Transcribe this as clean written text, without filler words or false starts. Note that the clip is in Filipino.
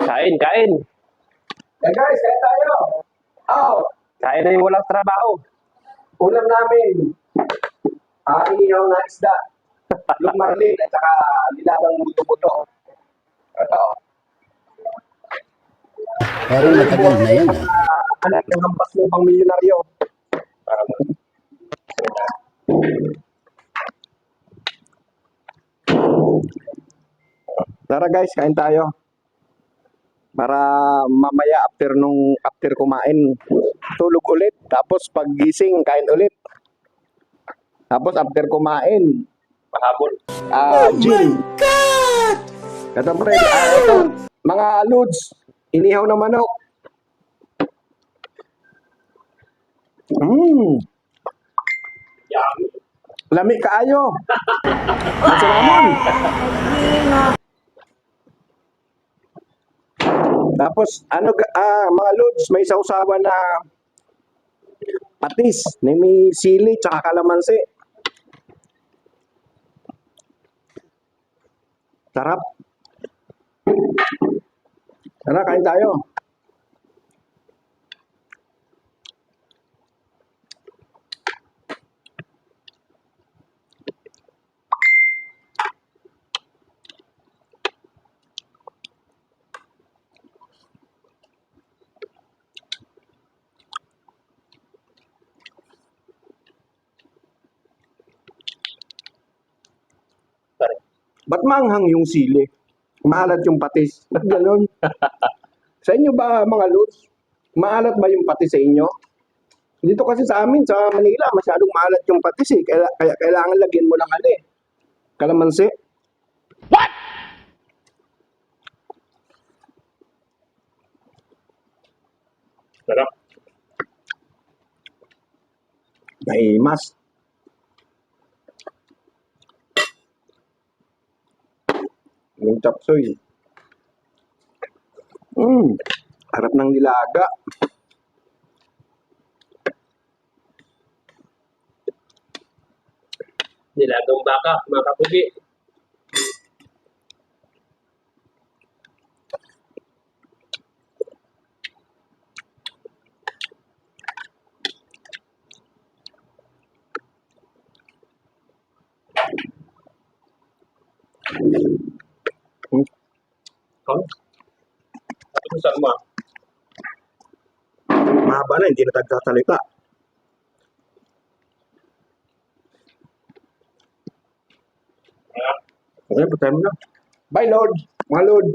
Kain, kain. Hey guys, kain tayo. Oh, Kain na yung walang trabaho. ulam namin. Inihaw na isda. Lugmarlin at saka nilagang buto-buto. Ito. Parang matagal na yan ah. Anak ng hampas mo pang milyonaryo. Tara guys, kain tayo. Para mamaya after kumain, tulog ulit. Tapos paggising, kain ulit. Tapos after kumain, Pahabol. gym. Ito pre, ito, mga loads, inihaw na manok. Yummy. Lami kaayo. Masalamon. Tapos mga loads, may sausawan na patis, may sili tsaka kalamansi. Sarap. Tara, kain tayo. Ba't maanghang yung sili? Maalat yung patis. Ba't ganun? Sa inyo ba mga lods? Maalat ba yung patis sa inyo? Dito kasi sa amin, sa Manila, masyadong maalat yung patis eh. Kaya kailangan lagyan mo ng kalamansi. Sarap. Naimas. Yung chapsoy. Harap ng nilaga. Nilagang baka, mga kapugi. Oh? Ano saan mo? Mahaba na, hindi na tagsasalita. Okay, patay mo na. Bye, Lord. Mga Lord.